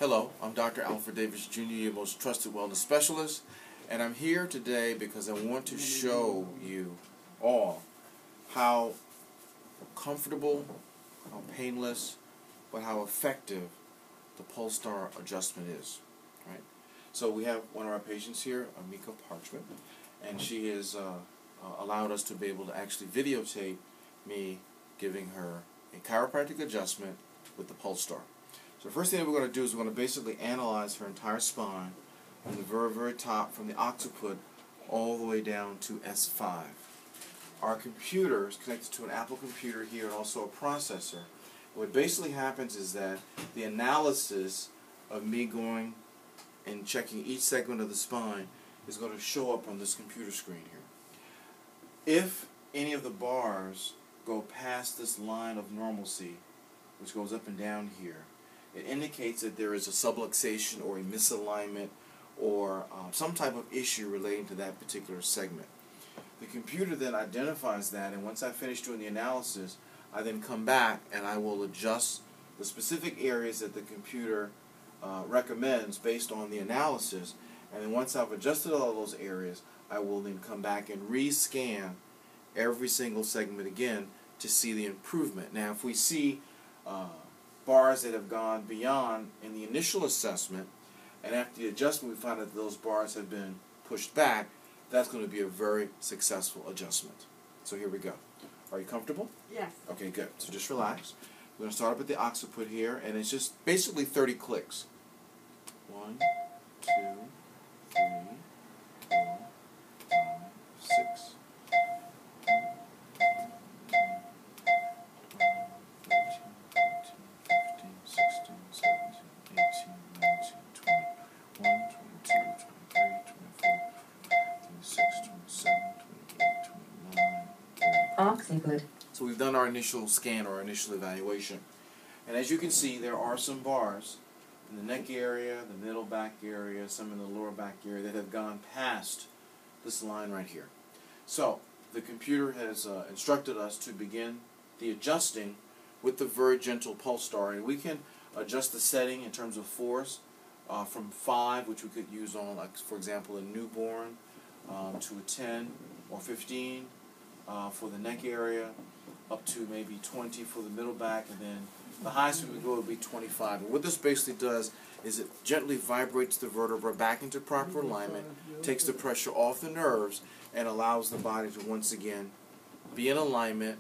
Hello, I'm Dr. Alfred Davis Jr., your most trusted wellness specialist, and I'm here today because I want to show you all how comfortable, how painless, but how effective the Polestar adjustment is. Right? So we have one of our patients here, Amika Parchment, and she has allowed us to be able to actually videotape me giving her a chiropractic adjustment with the Polestar. So the first thing that we're going to do is we're going to basically analyze her entire spine from the very, very top, from the occiput all the way down to S5. Our computer is connected to an Apple computer here and also a processor. What basically happens is that the analysis of me going and checking each segment of the spine is going to show up on this computer screen here. If any of the bars go past this line of normalcy, which goes up and down here, it indicates that there is a subluxation or a misalignment or some type of issue relating to that particular segment. The computer then identifies that, and once I finish doing the analysis, I then come back and I will adjust the specific areas that the computer recommends based on the analysis, and then once I've adjusted all those areas, I will then come back and re-scan every single segment again to see the improvement. Now, if we see bars that have gone beyond in the initial assessment, and after the adjustment we find that those bars have been pushed back, that's going to be a very successful adjustment. So here we go. Are you comfortable? Yes. Okay, good. So just relax. We're going to start up at the occiput here, and it's just basically 30 clicks. 1, 2, 3, 4, 5, 6. Occiput. So we've done our initial scan or initial evaluation. And as you can see, there are some bars in the neck area, the middle back area, some in the lower back area that have gone past this line right here. So the computer has instructed us to begin the adjusting with the very gentle Polestar. And we can adjust the setting in terms of force from 5, which we could use on, like, for example, a newborn, to a 10 or 15 for the neck area, up to maybe 20 for the middle back, and then the highest we would go would be 25. And what this basically does is it gently vibrates the vertebra back into proper alignment, takes the pressure off the nerves, and allows the body to once again be in alignment,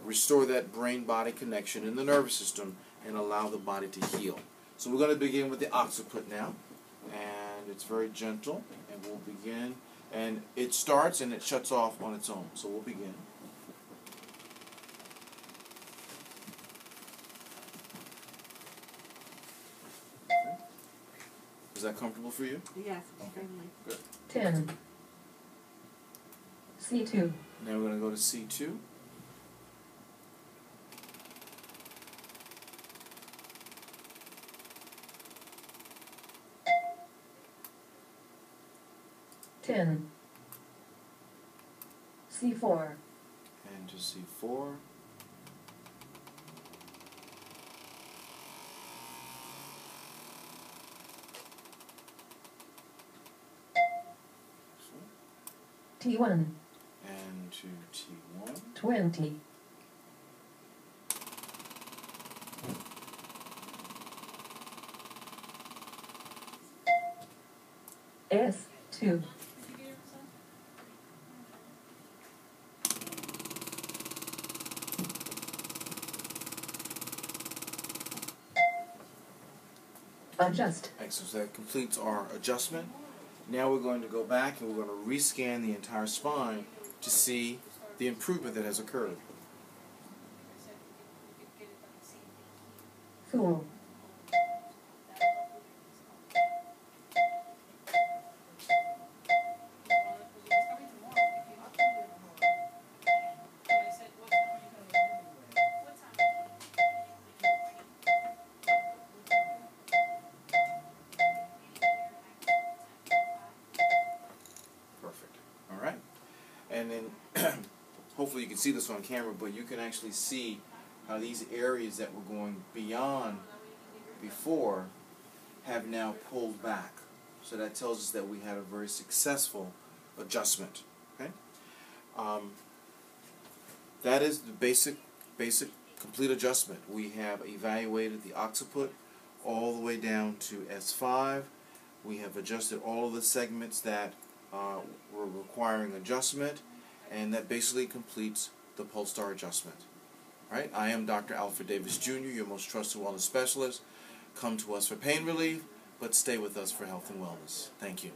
restore that brain-body connection in the nervous system, and allow the body to heal. So we're going to begin with the occiput now, and it's very gentle, and we'll begin. And it starts and it shuts off on its own. So we'll begin. Okay. Is that comfortable for you? Yes, okay. Good. 10. C2. Now we're going to go to C2. C4. And to C4. T1. And to T1. 20. S2. Adjust. Excellent. So that completes our adjustment. Now we're going to go back and we're going to rescan the entire spine to see the improvement that has occurred. Full. And then hopefully you can see this on camera, but you can actually see how these areas that were going beyond before have now pulled back. So that tells us that we had a very successful adjustment. Okay, that is the basic complete adjustment. We have evaluated the occiput all the way down to S5. We have adjusted all of the segments that were requiring adjustment, and that basically completes the Polestar adjustment. Right? I am Dr. Alfred Davis Jr., your most trusted wellness specialist. Come to us for pain relief, but stay with us for health and wellness. Thank you.